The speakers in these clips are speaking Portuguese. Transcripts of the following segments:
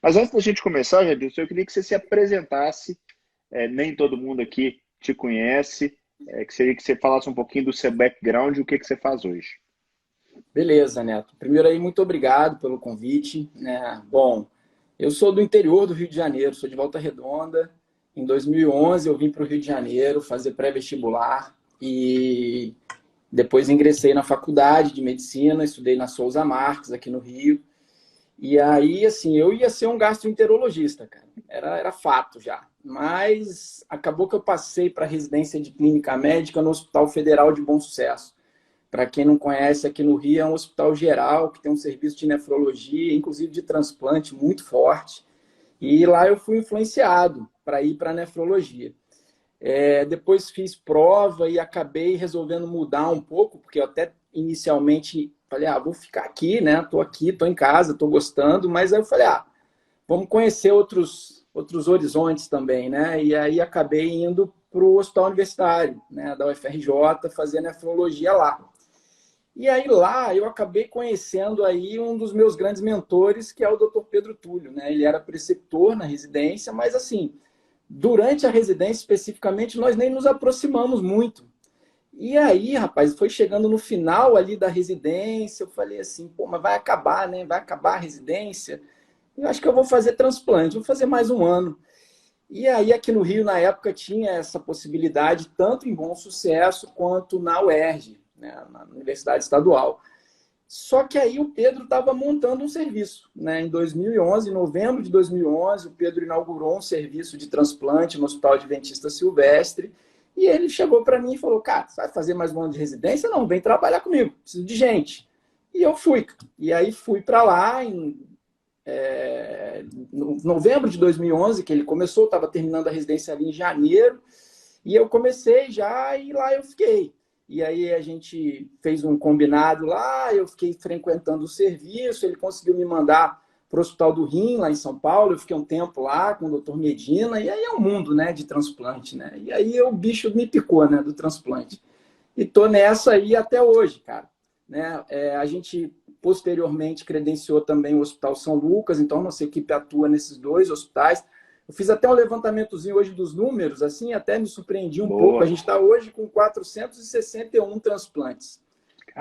Mas antes da gente começar, Jadilson, eu queria que você se apresentasse. Nem todo mundo aqui te conhece. Que seria que você falasse um pouquinho do seu background e o que que você faz hoje. Beleza, Neto. Primeiro aí, muito obrigado pelo convite, né? Bom, eu sou do interior do Rio de Janeiro, sou de Volta Redonda. Em 2011 eu vim para o Rio de Janeiro fazer pré-vestibular e depois ingressei na faculdade de medicina, estudei na Souza Marques aqui no Rio. E aí, assim, eu ia ser um gastroenterologista, cara. Era fato já. Mas acabou que eu passei para residência de clínica médica no Hospital Federal de Bom Sucesso. Para quem não conhece, aqui no Rio é um hospital geral que tem um serviço de nefrologia, inclusive de transplante muito forte. E lá eu fui influenciado para ir para a nefrologia. Depois fiz prova e acabei resolvendo mudar um pouco, porque eu até inicialmente falei, vou ficar aqui, né? Tô aqui, tô em casa, tô gostando, mas aí eu falei, vamos conhecer outros horizontes também, né? E aí acabei indo para o hospital universitário, né, da UFRJ, fazer nefrologia lá. E aí lá eu acabei conhecendo aí um dos meus grandes mentores, que é o Dr. Pedro Túlio, né? Ele era preceptor na residência, mas assim, durante a residência especificamente, nós nem nos aproximamos muito. E aí, rapaz, foi chegando no final ali da residência, eu falei assim, pô, mas vai acabar, né? Vai acabar a residência. Eu acho que eu vou fazer transplante, vou fazer mais um ano. E aí, aqui no Rio, na época, tinha essa possibilidade, tanto em Bom Sucesso quanto na UERJ, né, na Universidade Estadual. Só que aí o Pedro estava montando um serviço, né? Em 2011, em novembro de 2011, o Pedro inaugurou um serviço de transplante no Hospital Adventista Silvestre. E ele chegou para mim e falou: Cara, você vai fazer mais um ano de residência? Não, vem trabalhar comigo, preciso de gente. E eu fui. E aí fui para lá em novembro de 2011, que ele começou, estava terminando a residência ali em janeiro. E eu comecei já e lá eu fiquei. E aí a gente fez um combinado lá, eu fiquei frequentando o serviço, ele conseguiu me mandar para o Hospital do Rim, lá em São Paulo, eu fiquei um tempo lá com o doutor Medina, e aí é um mundo, né, de transplante, né? E aí o bicho me picou, né, do transplante. E tô nessa aí até hoje, cara. Né? A gente posteriormente credenciou também o Hospital São Lucas, então nossa equipe atua nesses dois hospitais. Eu fiz até um levantamentozinho hoje dos números, assim, até me surpreendi um pouco. A Boa. gente está hoje com 461 transplantes.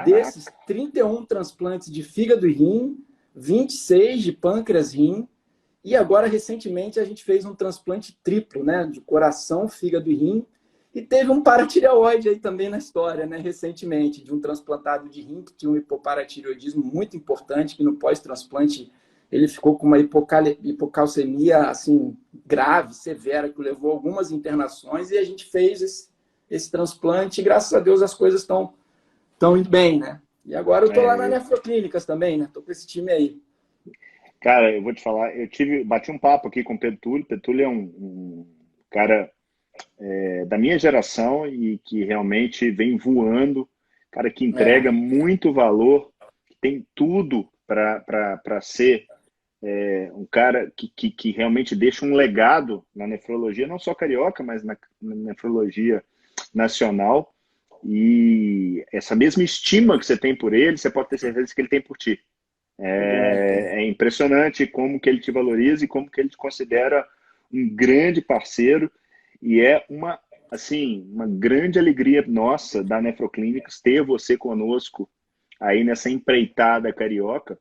Desses, Caraca. 31 transplantes de fígado e rim, 26 de pâncreas e rim, e agora, recentemente, a gente fez um transplante triplo, né, de coração, fígado e rim, e teve um paratireoide aí também na história, né, recentemente, de um transplantado de rim que tinha um hipoparatireoidismo muito importante, que no pós-transplante ele ficou com uma hipocalcemia assim, grave, severa, que levou algumas internações, e a gente fez esse transplante, e graças a Deus as coisas estão indo bem, né? E agora eu tô lá na É, Nefroclínicas também, né? Tô com esse time aí. cara, eu vou te falar, bati um papo aqui com o Pedro Túlio. Pedro Túlio é um cara da minha geração e que realmente vem voando, cara que É, entrega muito valor, que tem tudo para ser um cara que realmente deixa um legado na nefrologia, não só carioca, mas na nefrologia nacional. E essa mesma estima que você tem por ele, você pode ter certeza que ele tem por ti. obrigado, cara. É impressionante como que ele te valoriza e como que ele te considera um grande parceiro. E é uma grande alegria nossa da Nefroclínicas ter você conosco aí nessa empreitada carioca.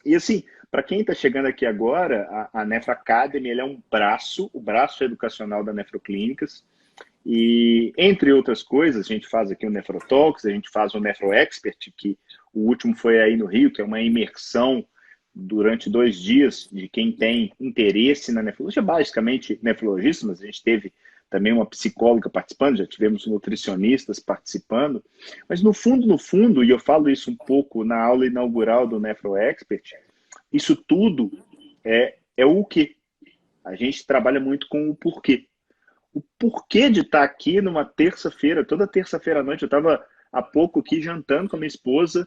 E assim, para quem está chegando aqui agora, a Nefro Academy ele é o braço educacional da Nefroclínicas. E, entre outras coisas, a gente faz aqui o Nefrotalks, a gente faz o Nefro Expert, que o último foi aí no Rio, que é uma imersão durante 2 dias de quem tem interesse na nefrologia, basicamente nefrologistas, mas a gente teve também uma psicóloga participando, já tivemos nutricionistas participando, mas no fundo, e eu falo isso um pouco na aula inaugural do Nefro Expert, isso tudo é o que a gente trabalha muito com o porquê. O porquê de estar aqui numa terça-feira, toda terça-feira à noite, eu estava há pouco aqui jantando com a minha esposa,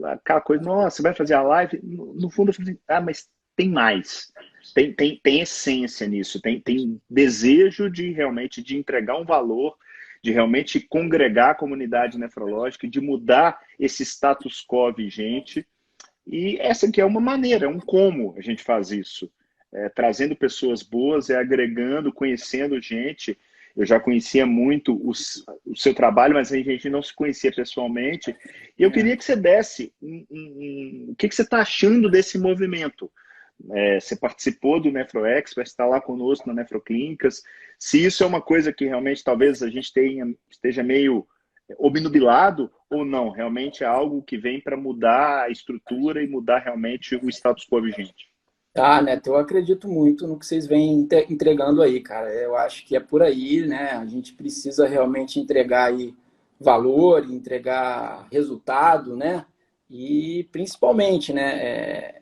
aquela coisa, nossa, você vai fazer a live? No fundo eu falei, mas tem mais. Tem essência nisso, tem desejo de realmente de entregar um valor, de realmente congregar a comunidade nefrológica, de mudar esse status quo vigente. E essa aqui é uma maneira, é um como a gente faz isso. trazendo pessoas boas, agregando, conhecendo gente. Eu já conhecia muito o seu trabalho, mas a gente não se conhecia pessoalmente. E eu queria que você desse o que você está achando desse movimento. Você participou do NefroExpert, está lá conosco na Nefroclínicas. Se isso é uma coisa que realmente talvez a gente esteja meio obnubilado ou não, realmente é algo que vem para mudar a estrutura e mudar realmente o status quo vigente. Ah, Neto, eu acredito muito no que vocês vêm entregando aí, cara. Eu acho que é por aí, né? A gente precisa realmente entregar aí valor, entregar resultado, né? E principalmente, né?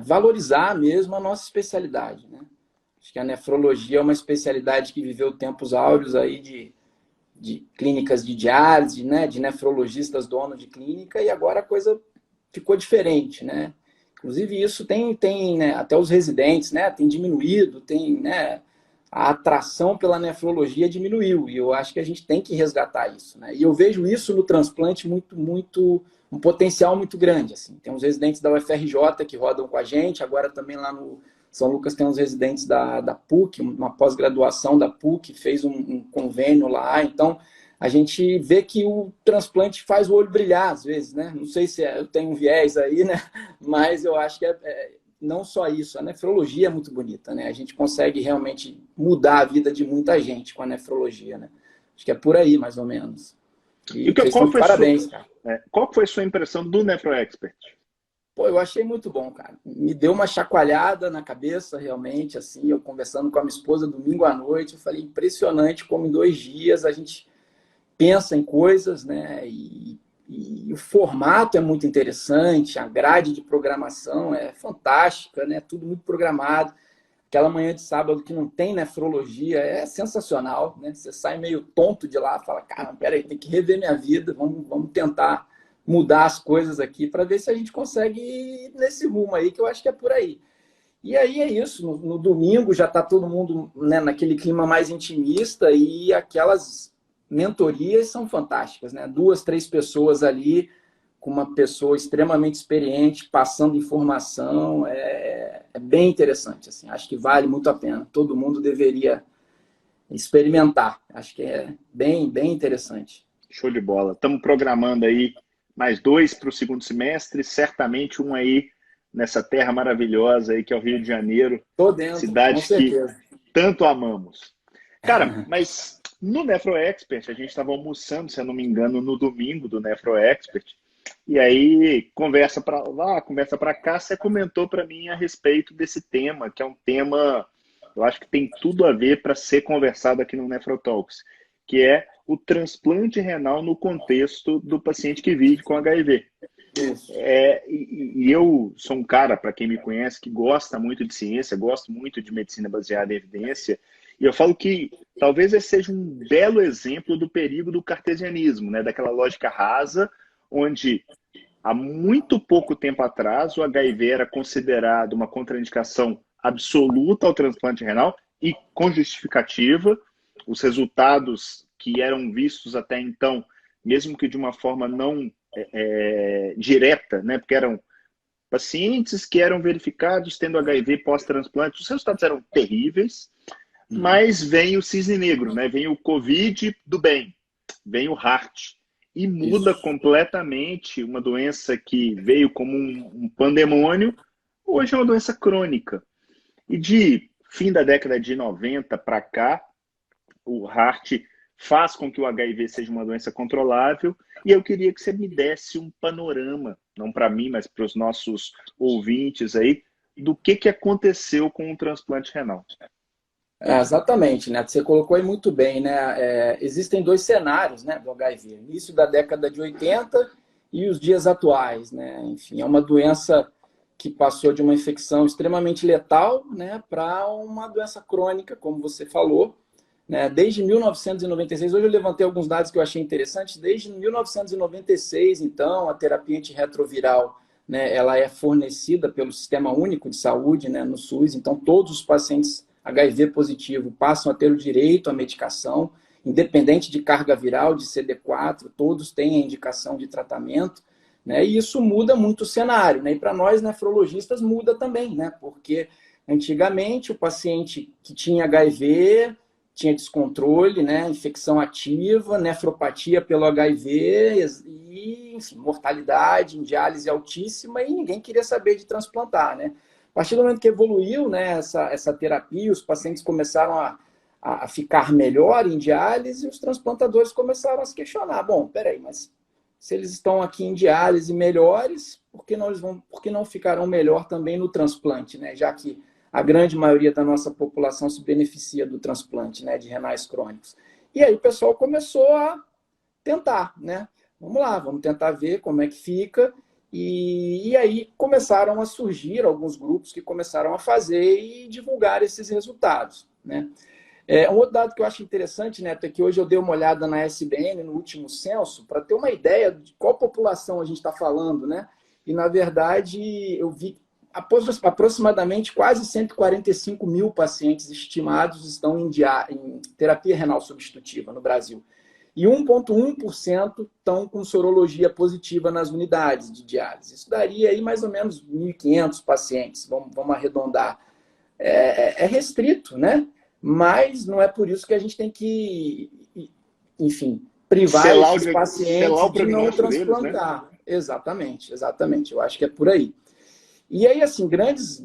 Valorizar mesmo a nossa especialidade, né? Acho que a nefrologia é uma especialidade que viveu tempos áureos aí de clínicas de diálise, né? De nefrologistas donos de clínica, e agora a coisa ficou diferente, né? Inclusive, isso tem né, até os residentes, né, tem diminuído, tem, né, a atração pela nefrologia diminuiu, e eu acho que a gente tem que resgatar isso, né? E eu vejo isso no transplante um potencial muito grande, assim. Tem uns residentes da UFRJ que rodam com a gente, agora também lá no São Lucas tem uns residentes da PUC, uma pós-graduação da PUC, fez um convênio lá, então a gente vê que o transplante faz o olho brilhar às vezes, né? Não sei se eu tenho um viés aí, né? Mas eu acho que não só isso, a nefrologia é muito bonita, né? A gente consegue realmente mudar a vida de muita gente com a nefrologia, né? Acho que é por aí, mais ou menos. E vocês estão de parabéns, cara. Qual foi a sua impressão do NefroExpert? Pô, eu achei muito bom, cara. Me deu uma chacoalhada na cabeça, realmente, assim, eu conversando com a minha esposa domingo à noite, eu falei, impressionante como em 2 dias a gente pensa em coisas, né? E o formato é muito interessante, a grade de programação é fantástica, né? Tudo muito programado. Aquela manhã de sábado que não tem nefrologia é sensacional, né? Você sai meio tonto de lá, fala, cara, peraí, tem que rever minha vida, vamos tentar mudar as coisas aqui para ver se a gente consegue ir nesse rumo aí, que eu acho que é por aí. E aí é isso, no domingo já está todo mundo, né, naquele clima mais intimista, e aquelas mentorias são fantásticas, né? 2, 3 pessoas ali, com uma pessoa extremamente experiente, passando informação, é bem interessante, assim. Acho que vale muito a pena. Todo mundo deveria experimentar. Acho que é bem, bem interessante. Show de bola. Estamos programando aí mais 2 para o segundo semestre, certamente um aí nessa terra maravilhosa aí que é o Rio de Janeiro, Tô dentro, com cidade que certeza. tanto amamos. Cara, mas no NefroExpert, a gente estava almoçando, se eu não me engano, no domingo do NefroExpert, e aí, conversa para lá, conversa para cá, você comentou para mim a respeito desse tema, que é um tema, eu acho que tem tudo a ver para ser conversado aqui no NefroTalks, que é o transplante renal no contexto do paciente que vive com HIV. Isso. E eu sou um cara, para quem me conhece, que gosta muito de ciência, gosto muito de medicina baseada em evidência, e eu falo que talvez esse seja um belo exemplo do perigo do cartesianismo, né? Daquela lógica rasa, onde há muito pouco tempo atrás o HIV era considerado uma contraindicação absoluta ao transplante renal e com justificativa. Os resultados que eram vistos até então, mesmo que de uma forma não direta, né? Porque eram pacientes que eram verificados tendo HIV pós-transplante, os resultados eram terríveis. Mas vem o cisne negro, né? Vem o Covid do bem, vem o HEART. E muda completamente uma doença que veio como um pandemônio, hoje é uma doença crônica. E de fim da década de 90 para cá, o HEART faz com que o HIV seja uma doença controlável. E eu queria que você me desse um panorama, não para mim, mas para os nossos ouvintes aí, do que aconteceu com o transplante renal. Exatamente, né? Você colocou aí muito bem, né? Existem 2 cenários, né, do HIV. Início da década de 80 e os dias atuais, né? Enfim, é uma doença que passou de uma infecção extremamente letal, né, para uma doença crônica, como você falou, né? Desde 1996, hoje eu levantei alguns dados que eu achei interessantes. Desde 1996, então, a terapia antirretroviral, né, ela é fornecida pelo Sistema Único de Saúde, né, no SUS. Então, todos os pacientes HIV positivo passam a ter o direito à medicação, independente de carga viral, de CD4, todos têm a indicação de tratamento, né? E isso muda muito o cenário, né? E para nós, nefrologistas, muda também, né? Porque antigamente o paciente que tinha HIV tinha descontrole, né? Infecção ativa, nefropatia pelo HIV e, enfim, mortalidade em diálise altíssima e ninguém queria saber de transplantar, né? A partir do momento que evoluiu, né, essa terapia, os pacientes começaram a ficar melhor em diálise, os transplantadores começaram a se questionar. Bom, peraí, mas se eles estão aqui em diálise melhores, por que não ficarão melhor também no transplante, né? Já que a grande maioria da nossa população se beneficia do transplante, né, de renais crônicos. E aí o pessoal começou a tentar, né? Vamos lá, vamos tentar ver como é que fica. E aí começaram a surgir alguns grupos que começaram a fazer e divulgar esses resultados, né? Um outro dado que eu acho interessante, Neto, é que hoje eu dei uma olhada na SBN, no último censo, para ter uma ideia de qual população a gente está falando, né? E, na verdade, eu vi aproximadamente quase 145 mil pacientes estimados estão em terapia renal substitutiva no Brasil. E 1,1% estão com sorologia positiva nas unidades de diálise. Isso daria aí mais ou menos 1.500 pacientes, vamos arredondar. É restrito, né? Mas não é por isso que a gente tem que, enfim, privar esses pacientes de não transplantar. Deles, né? Exatamente, exatamente. Eu acho que é por aí. E aí, assim, grandes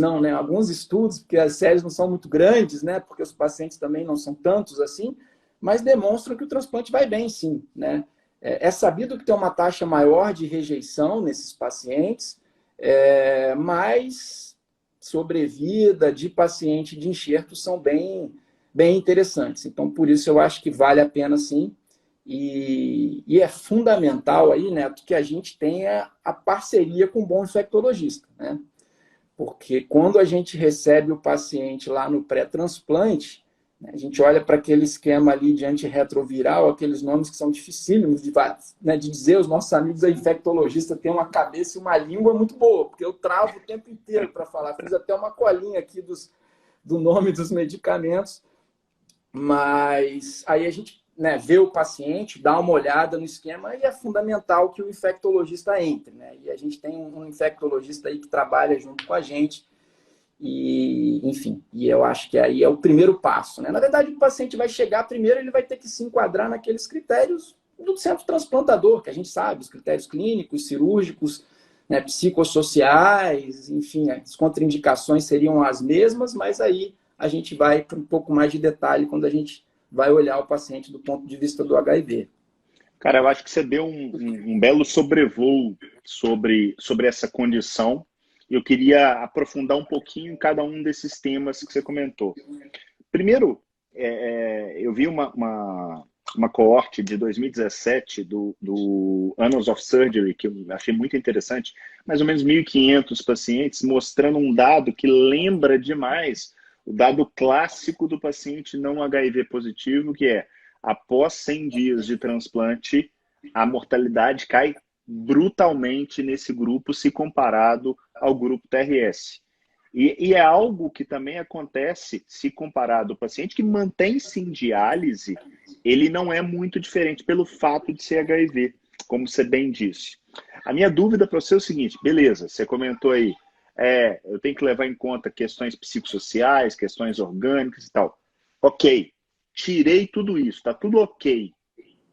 não, né? Alguns estudos, porque as séries não são muito grandes, né? Porque os pacientes também não são tantos assim, mas demonstram que o transplante vai bem, sim, né? É sabido que tem uma taxa maior de rejeição nesses pacientes, mas sobrevida de paciente de enxerto são bem interessantes. Então, por isso eu acho que vale a pena, sim. E é fundamental aí, Neto, que a gente tenha a parceria com um bom infectologista, né? Porque quando a gente recebe o paciente lá no pré-transplante, né, a gente olha para aquele esquema ali de antirretroviral, aqueles nomes que são dificílimos de dizer, os nossos amigos infectologistas têm uma cabeça e uma língua muito boa, porque eu travo o tempo inteiro para falar. Fiz até uma colinha aqui do nome dos medicamentos, mas aí a gente, né, vê o paciente, dá uma olhada no esquema e é fundamental que o infectologista entre, né? E a gente tem um infectologista aí que trabalha junto com a gente e, enfim, e eu acho que aí é o primeiro passo, né? Na verdade, o paciente vai chegar primeiro, ele vai ter que se enquadrar naqueles critérios do centro transplantador, que a gente sabe, os critérios clínicos, cirúrgicos, né, psicossociais, enfim, as contraindicações seriam as mesmas, mas aí a gente vai para um pouco mais de detalhe quando a gente vai olhar o paciente do ponto de vista do HIV. Cara, eu acho que você deu um belo sobrevoo sobre essa condição. Eu queria aprofundar um pouquinho em cada um desses temas que você comentou. Primeiro, eu vi uma coorte de 2017 do Annals of Surgery, que eu achei muito interessante, mais ou menos 1.500 pacientes, mostrando um dado que lembra demais o dado clássico do paciente não HIV positivo, que é, após 100 dias de transplante, a mortalidade cai brutalmente nesse grupo se comparado ao grupo TRS. E é algo que também acontece se comparado ao paciente que mantém-se em diálise, ele não é muito diferente pelo fato de ser HIV, como você bem disse. A minha dúvida para você é o seguinte, beleza, você comentou aí, eu tenho que levar em conta questões psicossociais, questões orgânicas e tal. Ok, tirei tudo isso, tá tudo ok.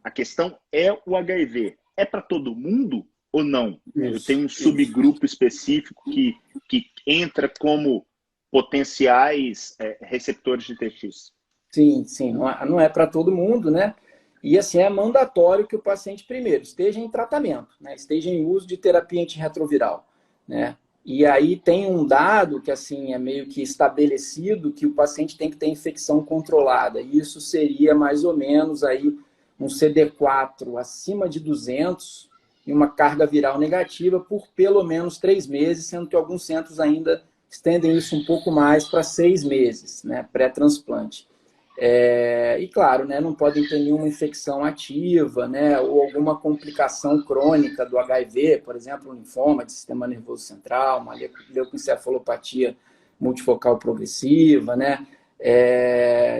A questão é o HIV. É para todo mundo ou não? Eu tenho um subgrupo específico que entra como potenciais receptores de TX. Sim, não é para todo mundo, né? E assim, é mandatório que o paciente primeiro esteja em tratamento, né? Esteja em uso de terapia antirretroviral, né? E aí tem um dado que assim é meio que estabelecido que o paciente tem que ter infecção controlada. E isso seria mais ou menos aí um CD4 acima de 200 e uma carga viral negativa por pelo menos 3 meses, sendo que alguns centros ainda estendem isso um pouco mais para 6 meses, né, pré-transplante. E claro, né, não podem ter nenhuma infecção ativa, né, ou alguma complicação crônica do HIV, por exemplo, um linfoma de sistema nervoso central, uma leucoencefalopatia multifocal progressiva, né,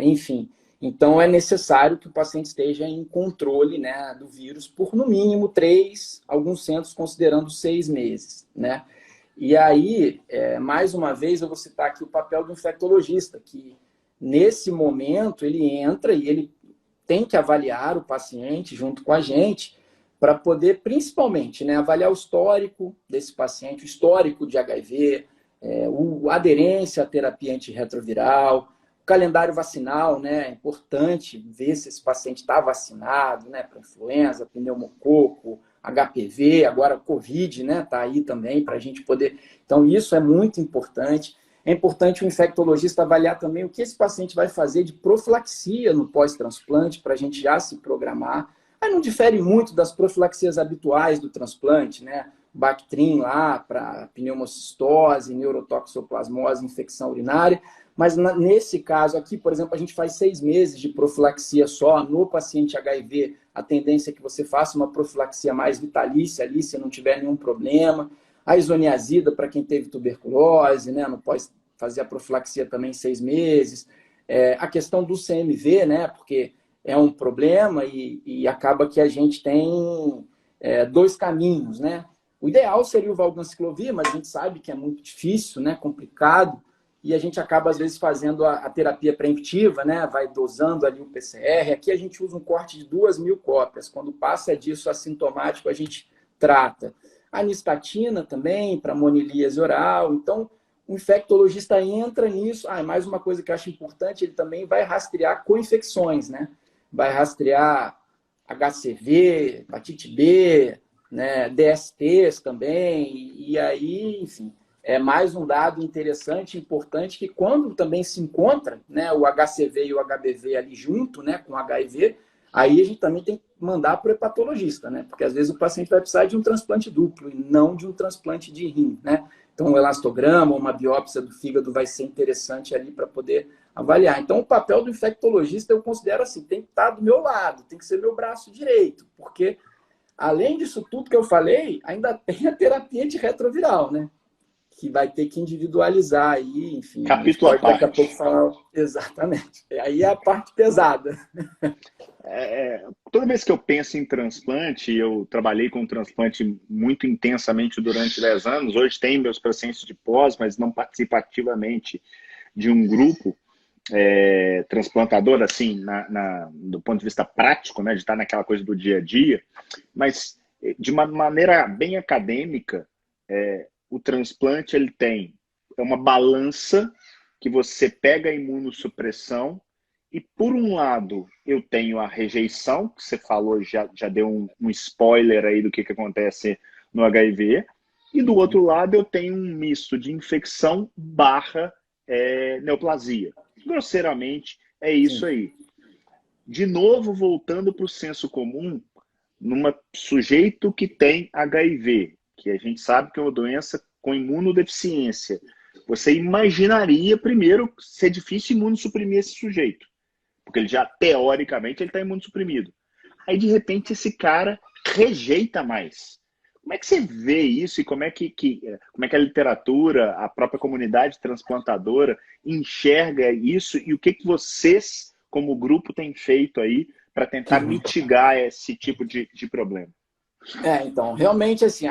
enfim. Então, é necessário que o paciente esteja em controle, né, do vírus por, no mínimo, 3, alguns centros considerando 6 meses, né? E aí, mais uma vez, eu vou citar aqui o papel do infectologista, que nesse momento ele entra e ele tem que avaliar o paciente junto com a gente para poder, principalmente, né, avaliar o histórico desse paciente, o histórico de HIV, a aderência à terapia antirretroviral, o calendário vacinal, né? É importante ver se esse paciente está vacinado, né? Para influenza, pneumococo, HPV, agora Covid, né? Está aí também para a gente poder. Então, isso é muito importante. É importante o infectologista avaliar também o que esse paciente vai fazer de profilaxia no pós-transplante, para a gente já se programar. Aí não difere muito das profilaxias habituais do transplante, né? Bactrim lá para pneumocistose, neurotoxoplasmose, infecção urinária. Mas nesse caso aqui, por exemplo, a gente faz 6 meses de profilaxia só no paciente HIV. A tendência é que você faça uma profilaxia mais vitalícia ali, se não tiver nenhum problema. A isoniazida para quem teve tuberculose, né? Não pode fazer a profilaxia também 6 meses. A questão do CMV, né? Porque é um problema e acaba que a gente tem 2 caminhos, né? O ideal seria o valganciclovir, mas a gente sabe que é muito difícil, né? Complicado. E a gente acaba, às vezes, fazendo a terapia preemptiva, né? Vai dosando ali o PCR. Aqui a gente usa um corte de 2.000 cópias. Quando passa disso assintomático, a gente trata. A nistatina também, para monilíase oral. Então, o infectologista entra nisso. Mais uma coisa que eu acho importante, ele também vai rastrear co-infecções, né? Vai rastrear HCV, hepatite B, né? DSTs também. E aí, enfim, é mais um dado interessante, importante, que quando também se encontra, né, o HCV e o HBV ali junto, né, com o HIV, aí a gente também tem que mandar para o hepatologista, né? Porque às vezes o paciente vai precisar de um transplante duplo e não de um transplante de rim, né? Então, um elastograma, uma biópsia do fígado vai ser interessante ali para poder avaliar. Então, o papel do infectologista eu considero assim, tem que estar do meu lado, tem que ser meu braço direito, porque além disso tudo que eu falei, ainda tem a terapia antirretroviral, né? Que vai ter que individualizar aí, enfim. Capítulo à parte. Daqui a pouco falar exatamente. Aí é a parte pesada. Toda vez que eu penso em transplante, eu trabalhei com transplante muito intensamente durante 10 anos. Hoje tenho meus pacientes de pós, mas não participo ativamente de um grupo transplantador, assim, do ponto de vista prático, né, de estar naquela coisa do dia a dia. Mas, de uma maneira bem acadêmica, o transplante ele tem uma balança que você pega a imunossupressão e, por um lado, eu tenho a rejeição, que você falou, já deu um spoiler aí do que acontece no HIV, e do outro lado eu tenho um misto de infecção barra neoplasia. Grosseiramente, é isso aí. De novo, voltando para o senso comum, num sujeito que tem HIV, que a gente sabe que é uma doença com imunodeficiência, você imaginaria, primeiro, ser difícil imunossuprimir esse sujeito, porque ele já, teoricamente, ele está imunossuprimido. Aí, de repente, esse cara rejeita mais. Como é que você vê isso e como é que a literatura, a própria comunidade transplantadora enxerga isso e o que vocês, como grupo, têm feito aí para tentar mitigar esse tipo de problema? Então, realmente, assim,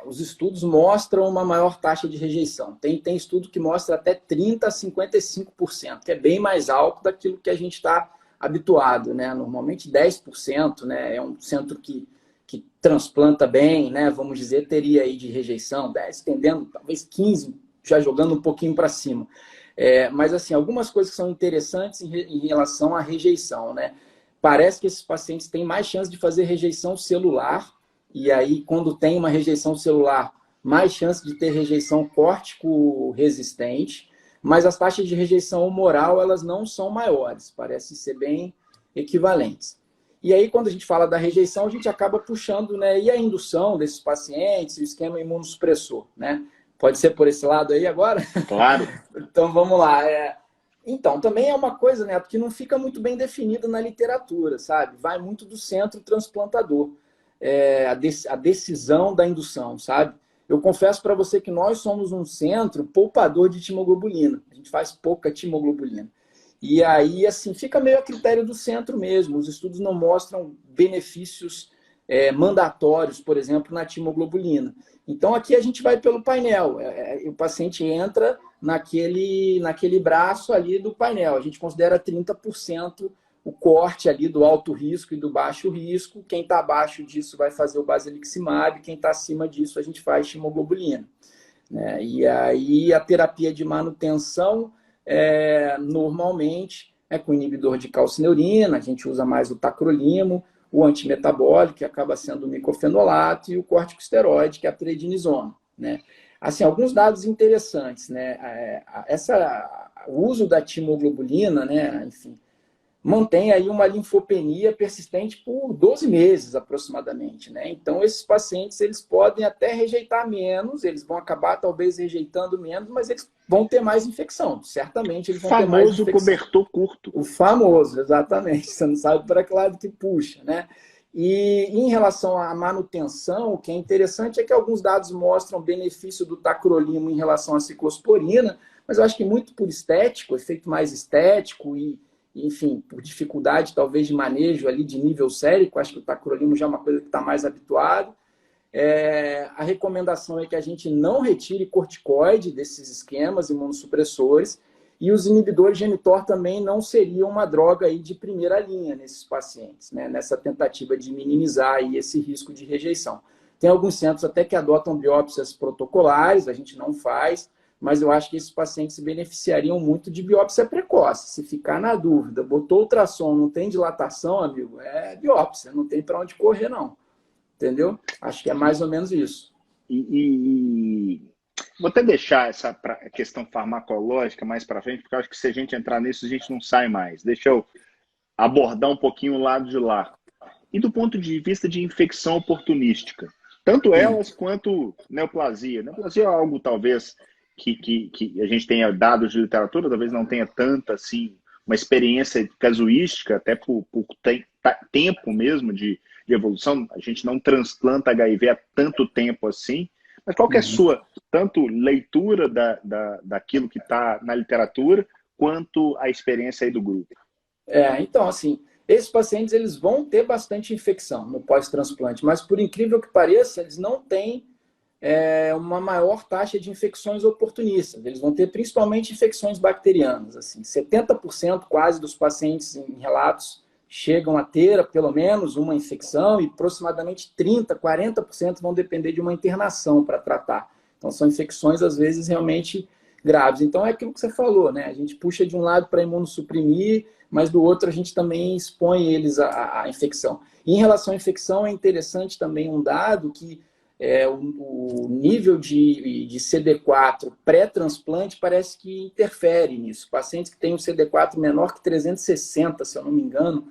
os estudos mostram uma maior taxa de rejeição. Tem estudo que mostra até 30% a 55%, que é bem mais alto daquilo que a gente está habituado, né? Normalmente 10%, né? É um centro que transplanta bem, né? Vamos dizer, teria aí de rejeição, 10%, tendendo, talvez 15%, já jogando um pouquinho para cima. Mas, assim, algumas coisas que são interessantes em relação à rejeição, né? Parece que esses pacientes têm mais chance de fazer rejeição celular, e aí, quando tem uma rejeição celular, mais chance de ter rejeição córtico-resistente, mas as taxas de rejeição humoral, elas não são maiores, parecem ser bem equivalentes. E aí, quando a gente fala da rejeição, a gente acaba puxando, né? E a indução desses pacientes, o esquema imunossupressor, né? Pode ser por esse lado aí agora? Claro. Então, vamos lá. Então, também é uma coisa, né, que não fica muito bem definida na literatura, sabe? Vai muito do centro transplantador, a decisão da indução, sabe? Eu confesso para você que nós somos um centro poupador de timoglobulina. A gente faz pouca timoglobulina. E aí, assim, fica meio a critério do centro mesmo. Os estudos não mostram benefícios mandatórios, por exemplo, na timoglobulina. Então, aqui a gente vai pelo painel. O paciente entra naquele braço ali do painel. A gente considera 30% o corte ali do alto risco e do baixo risco. Quem está abaixo disso vai fazer o basiliximab, quem está acima disso a gente faz timoglobulina. Né? E aí a terapia de manutenção normalmente é com inibidor de calcineurina, a gente usa mais o tacrolimo, o antimetabólico, que acaba sendo o micofenolato, e o corticosteroide, que é a prednisona. Né? Assim, alguns dados interessantes. Né? O uso da timoglobulina, né? Enfim, mantém aí uma linfopenia persistente por 12 meses aproximadamente, né? Então, esses pacientes, eles podem até rejeitar menos, eles vão acabar talvez rejeitando menos, mas eles vão ter mais infecção. Certamente eles vão ter mais infecção. O famoso cobertor curto. O famoso, exatamente. Você não sabe para que lado que puxa, né? E em relação à manutenção, o que é interessante é que alguns dados mostram benefício do tacrolimo em relação à ciclosporina, mas eu acho que muito por estético, efeito mais estético e enfim, por dificuldade talvez de manejo ali de nível sérico, acho que o tacrolimo já é uma coisa que está mais habituado. A recomendação é que a gente não retire corticoide desses esquemas imunossupressores, e os inibidores de mTOR também não seriam uma droga aí de primeira linha nesses pacientes, né? Nessa tentativa de minimizar aí esse risco de rejeição. Tem alguns centros até que adotam biópsias protocolares, a gente não faz, mas eu acho que esses pacientes se beneficiariam muito de biópsia precoce. Se ficar na dúvida, botou ultrassom, não tem dilatação, amigo, é biópsia, não tem para onde correr, não. Entendeu? Acho que é mais ou menos isso. Vou até deixar essa questão farmacológica mais para frente, porque eu acho que se a gente entrar nisso, a gente não sai mais. Deixa eu abordar um pouquinho o lado de lá. E do ponto de vista de infecção oportunística, tanto elas quanto neoplasia. Neoplasia é algo, talvez, que a gente tenha dados de literatura, talvez não tenha tanta, assim, uma experiência casuística, até por tempo mesmo de evolução. A gente não transplanta HIV há tanto tempo assim. Mas qual que é a sua, tanto leitura daquilo que está na literatura, quanto a experiência aí do grupo? Então, assim, esses pacientes eles vão ter bastante infecção no pós-transplante, mas por incrível que pareça, eles não têm uma maior taxa de infecções oportunistas. Eles vão ter principalmente infecções bacterianas. Assim, 70% quase dos pacientes em relatos chegam a ter pelo menos uma infecção e aproximadamente 30%, 40% vão depender de uma internação para tratar. Então, são infecções, às vezes, realmente graves. Então, é aquilo que você falou, né? A gente puxa de um lado para imunossuprimir, mas do outro a gente também expõe eles à infecção. E em relação à infecção, é interessante também um dado que o nível de CD4 pré-transplante parece que interfere nisso. Pacientes que têm um CD4 menor que 360, se eu não me engano,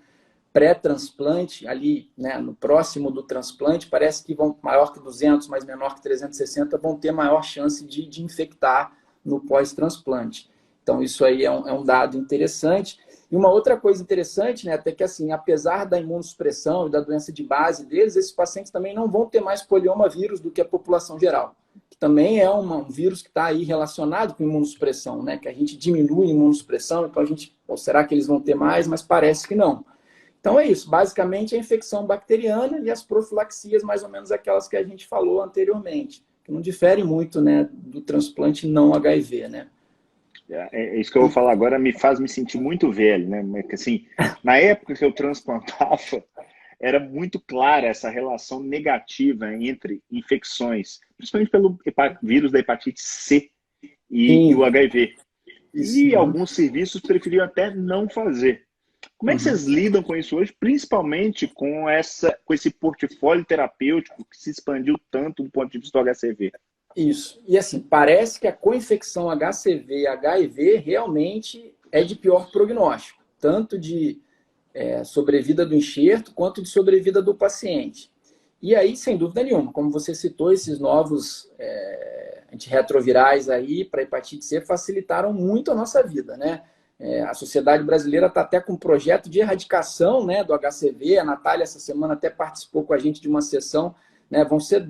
pré-transplante, ali, né, no próximo do transplante, parece que vão maior que 200, mas menor que 360, vão ter maior chance de infectar no pós-transplante. Então, isso aí é um dado interessante. E uma outra coisa interessante, né, até que assim, apesar da imunossupressão e da doença de base deles, esses pacientes também não vão ter mais poliomavírus do que a população geral, que também é um vírus que está aí relacionado com imunossupressão, né, que a gente diminui a imunossupressão, então a gente, será que eles vão ter mais? Mas parece que não. Então é isso, basicamente a infecção bacteriana e as profilaxias, mais ou menos aquelas que a gente falou anteriormente, que não difere muito, né, do transplante não HIV, né. Isso que eu vou falar agora me faz me sentir muito velho, né? Assim, na época que eu transplantava, era muito clara essa relação negativa entre infecções, principalmente pelo vírus da hepatite C e o HIV. Isso, e alguns serviços preferiam até não fazer. Como é que vocês lidam com isso hoje, principalmente com esse portfólio terapêutico que se expandiu tanto do ponto de vista do HCV? Isso. E assim, parece que a coinfecção HCV e HIV realmente é de pior prognóstico, tanto de sobrevida do enxerto quanto de sobrevida do paciente. E aí, sem dúvida nenhuma, como você citou, esses novos antirretrovirais aí para hepatite C facilitaram muito a nossa vida, né? A Sociedade Brasileira está até com um projeto de erradicação, né, do HCV. A Natália, essa semana, até participou com a gente de uma sessão. Né, vão ser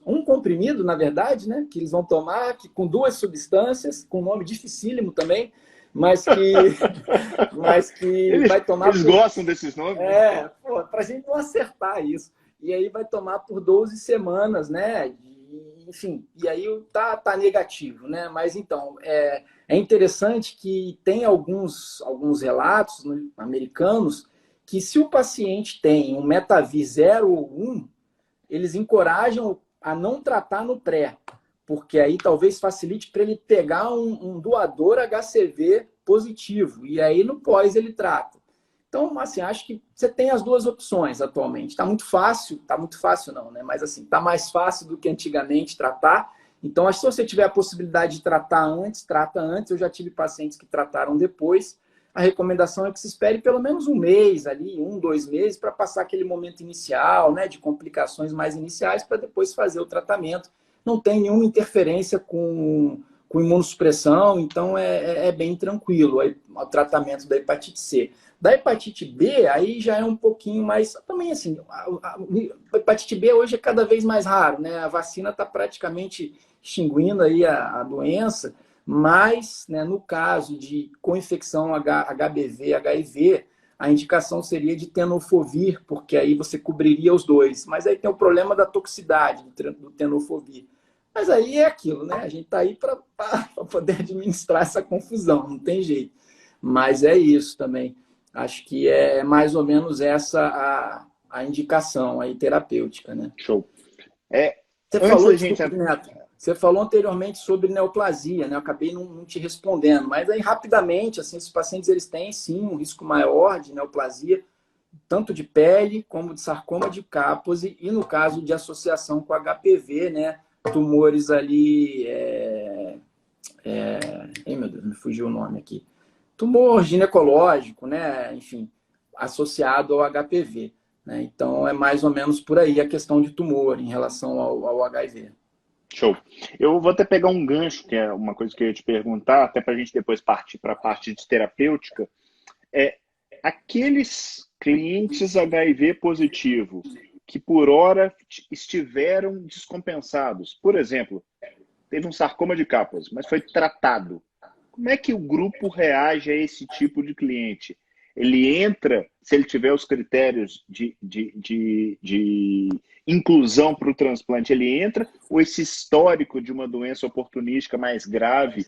um comprimido, na verdade, né, que eles vão tomar com 2 substâncias, com nome dificílimo também, mas que Eles, vai tomar eles gostam desses nomes, né? para a gente não acertar isso. E aí vai tomar por 12 semanas, né? Enfim, e aí tá negativo, né? Mas então, é interessante que tem alguns relatos, né, americanos que se o paciente tem um Metavi 0 ou 1, eles encorajam a não tratar no pré, porque aí talvez facilite para ele pegar um doador HCV positivo, e aí no pós ele trata. Então, assim, acho que você tem as duas opções atualmente. Está muito fácil não, né? Mas assim, está mais fácil do que antigamente tratar. Então, acho que se você tiver a possibilidade de tratar antes, trata antes. Eu já tive pacientes que trataram depois. A recomendação é que se espere pelo menos um mês ali, 2 meses, para passar aquele momento inicial, né, de complicações mais iniciais, para depois fazer o tratamento. Não tem nenhuma interferência com imunossupressão, então é bem tranquilo o tratamento da hepatite C. Da hepatite B, aí já é um pouquinho mais... Também, assim, a hepatite B hoje é cada vez mais raro, né? A vacina está praticamente extinguindo aí a doença, mas, né, no caso de co-infecção HBV, HIV, a indicação seria de tenofovir, porque aí você cobriria os dois. Mas aí tem o problema da toxicidade do tenofovir. Mas aí é aquilo, né? A gente está aí para poder administrar essa confusão, não tem jeito. Mas é isso também. Acho que é mais ou menos essa a indicação aí terapêutica, né? Show. Você Antes falou, da gente... desculpa, Neto, você falou anteriormente sobre neoplasia, né? Eu acabei não te respondendo, mas aí rapidamente, assim, esses pacientes eles têm sim um risco maior de neoplasia, tanto de pele como de sarcoma de Kaposi e no caso de associação com HPV, né? Tumores ali, ai meu Deus, me fugiu o nome aqui. Tumor ginecológico, né? Enfim, associado ao HPV. Né? Então, é mais ou menos por aí a questão de tumor em relação ao HIV. Show. Eu vou até pegar um gancho, que é uma coisa que eu ia te perguntar, até para a gente depois partir para a parte de terapêutica. Aqueles clientes HIV positivo que por hora estiveram descompensados, por exemplo, teve um sarcoma de Kaposi, mas foi tratado. Como é que o grupo reage a esse tipo de cliente? Ele entra, se ele tiver os critérios de inclusão para o transplante, ele entra, ou esse histórico de uma doença oportunística mais grave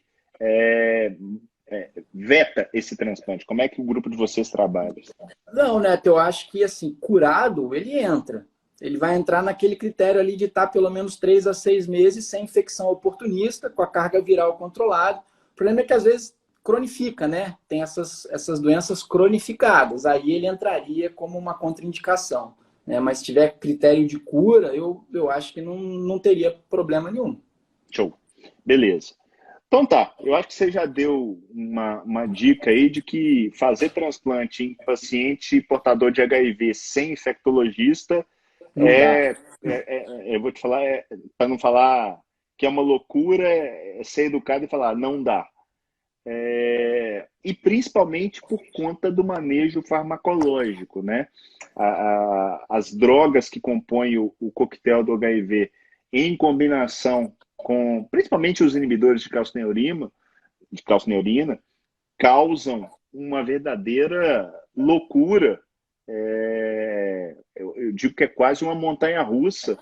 veta esse transplante? Como é que o grupo de vocês trabalha? Não, Neto, eu acho que assim, curado, ele entra. Ele vai entrar naquele critério ali de estar pelo menos 3 a 6 meses sem infecção oportunista, com a carga viral controlada. O problema é que às vezes cronifica, né? Tem essas doenças cronificadas. Aí ele entraria como uma contraindicação. Né? Mas se tiver critério de cura, eu acho que não teria problema nenhum. Show. Beleza. Então tá, eu acho que você já deu uma dica aí de que fazer transplante em paciente portador de HIV sem infectologista Não dá. eu vou te falar, para não falar que é uma loucura, ser educado e falar não dá. E principalmente por conta do manejo farmacológico, né? As drogas que compõem o coquetel do HIV em combinação com, principalmente os inibidores de calcineurina, causam uma verdadeira loucura. Eu digo que é quase uma montanha-russa,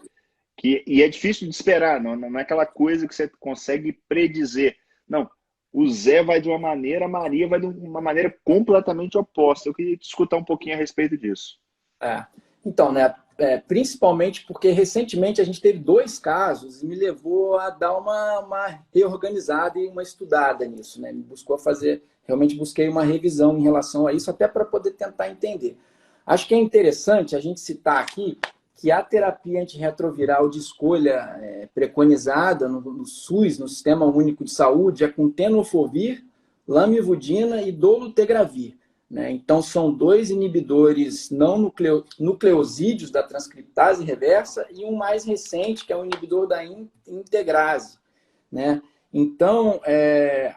e é difícil de esperar, não é aquela coisa que você consegue predizer. Não, o Zé vai de uma maneira, a Maria vai de uma maneira completamente oposta. Eu queria te escutar um pouquinho a respeito disso. Então, né, principalmente porque recentemente a gente teve 2 casos e me levou a dar uma reorganizada e uma estudada nisso, né? Me buscou fazer, realmente busquei uma revisão em relação a isso, até para poder tentar entender. Acho que é interessante a gente citar aqui que a terapia antirretroviral de escolha preconizada no SUS, no Sistema Único de Saúde, é com tenofovir, lamivudina e dolutegravir. Né? Então, são 2 inibidores não nucleosídeos da transcriptase reversa e um mais recente, que é o inibidor da integrase. Né? Então,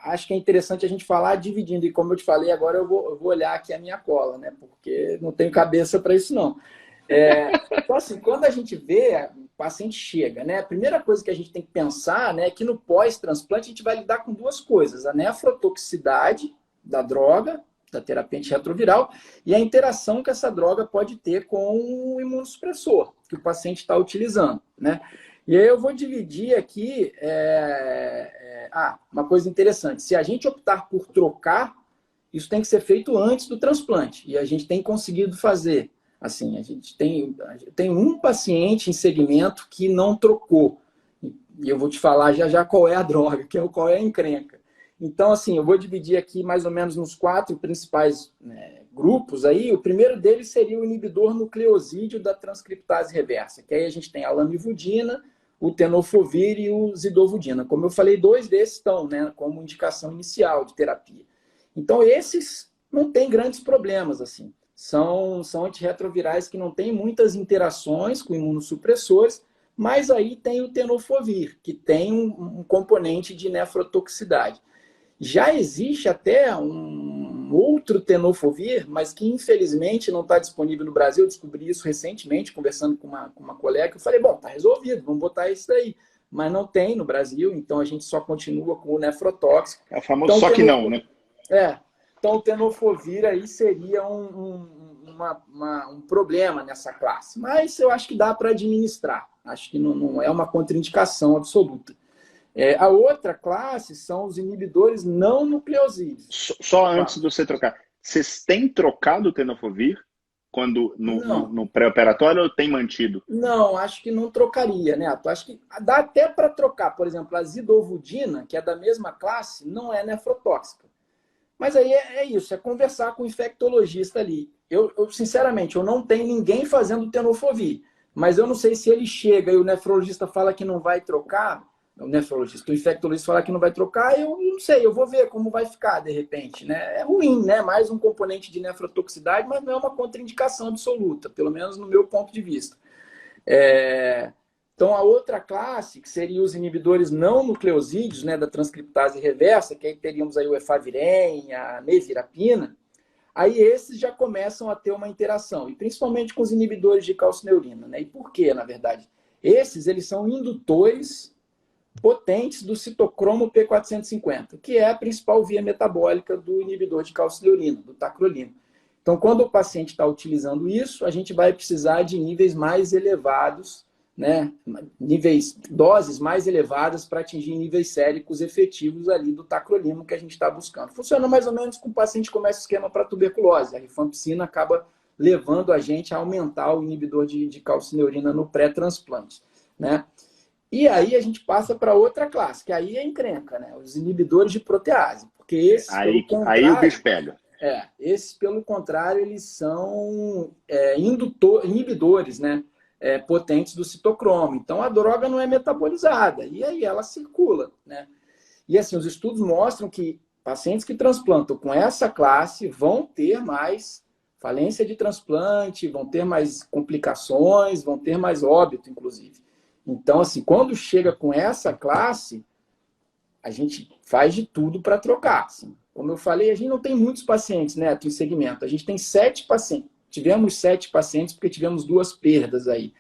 acho que é interessante a gente falar dividindo. E como eu te falei, agora eu vou olhar aqui a minha cola, né? Porque não tenho cabeça para isso, não. Então, assim, quando a gente vê, o paciente chega, né? A primeira coisa que a gente tem que pensar, né, é que no pós-transplante a gente vai lidar com 2 coisas. A nefrotoxicidade, da droga, da terapia antirretroviral, e a interação que essa droga pode ter com o imunossupressor que o paciente está utilizando, né? E aí eu vou dividir aqui uma coisa interessante. Se a gente optar por trocar, isso tem que ser feito antes do transplante. E a gente tem conseguido fazer. Assim, a gente tem um paciente em segmento que não trocou. E eu vou te falar já já qual é a droga, qual é a encrenca. Então, assim, eu vou dividir aqui mais ou menos nos 4 principais, né, grupos aí. O primeiro deles seria o inibidor nucleosídeo da transcriptase reversa, que aí a gente tem a lamivudina, o tenofovir e o zidovudina. Como eu falei, 2 desses estão, né, como indicação inicial de terapia. Então, esses não têm grandes problemas, assim. São antirretrovirais que não têm muitas interações com imunossupressores, mas aí tem o tenofovir, que tem um componente de nefrotoxicidade. Já existe até um outro tenofovir, mas que infelizmente não está disponível no Brasil. Eu descobri isso recentemente, conversando com uma colega. Eu falei, bom, tá resolvido, vamos botar isso daí. Mas não tem no Brasil, então a gente só continua com o nefrotóxico. É o famoso então, só que não, né? Então o tenofovir aí seria um problema nessa classe. Mas eu acho que dá para administrar. Acho que não é uma contraindicação absoluta. A outra classe são os inibidores não nucleosídeos. Só antes de você trocar, vocês têm trocado o tenofovir quando no pré-operatório ou tem mantido? Não, acho que não trocaria, né? Acho que dá até para trocar. Por exemplo, a zidovudina, que é da mesma classe, não é nefrotóxica. Mas aí é isso, é conversar com o infectologista ali. Eu, sinceramente, eu não tenho ninguém fazendo tenofovir, mas eu não sei se ele chega e o nefrologista fala que não vai trocar, o infectologista fala que não vai trocar, eu não sei, eu vou ver como vai ficar de repente, né? É ruim, né? Mais um componente de nefrotoxicidade, mas não é uma contraindicação absoluta, pelo menos no meu ponto de vista. Então, a outra classe, que seria os inibidores não nucleosídeos, né, da transcriptase reversa, que aí teríamos aí o efavirenz, a nevirapina, aí esses já começam a ter uma interação, e principalmente com os inibidores de calcineurina, né? E por quê, na verdade? Eles são indutores potentes do citocromo P450, que é a principal via metabólica do inibidor de calcineurina, do tacrolina. Então, quando o paciente está utilizando isso, a gente vai precisar de níveis mais elevados, né? Doses mais elevadas para atingir níveis séricos efetivos ali do tacrolimo que a gente está buscando. Funciona mais ou menos com o paciente que começa o esquema para tuberculose. A rifampicina acaba levando a gente a aumentar o inibidor de calcineurina no pré-transplante, né? E aí a gente passa para outra classe, que aí é encrenca, né? Os inibidores de protease. Porque esses, aí o bicho pega. Esses, pelo contrário, eles são inibidores, né? Potentes do citocromo. Então a droga não é metabolizada. E aí ela circula, né? E assim, os estudos mostram que pacientes que transplantam com essa classe vão ter mais falência de transplante, vão ter mais complicações, vão ter mais óbito, inclusive. Então, assim, quando chega com essa classe, a gente faz de tudo para trocar. Assim. Como eu falei, a gente não tem muitos pacientes, né, em segmento. A gente tem 7 pacientes. Tivemos 7 pacientes porque tivemos 2 perdas aí.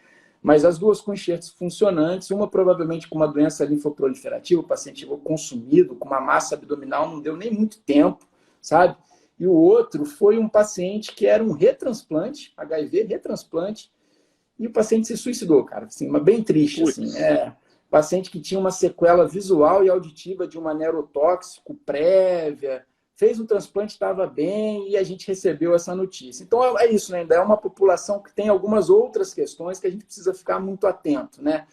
Mas as 2 com enxertos funcionantes, uma provavelmente com uma doença linfoproliferativa, o paciente chegou consumido, com uma massa abdominal, não deu nem muito tempo, sabe? E o outro foi um paciente que era um retransplante, HIV, retransplante, e o paciente se suicidou, cara, assim, mas bem triste, assim, paciente que tinha uma sequela visual e auditiva de uma neurotóxico prévia, fez um transplante, estava bem, e a gente recebeu essa notícia. Então, é isso, né? Ainda é uma população que tem algumas outras questões que a gente precisa ficar muito atento, né?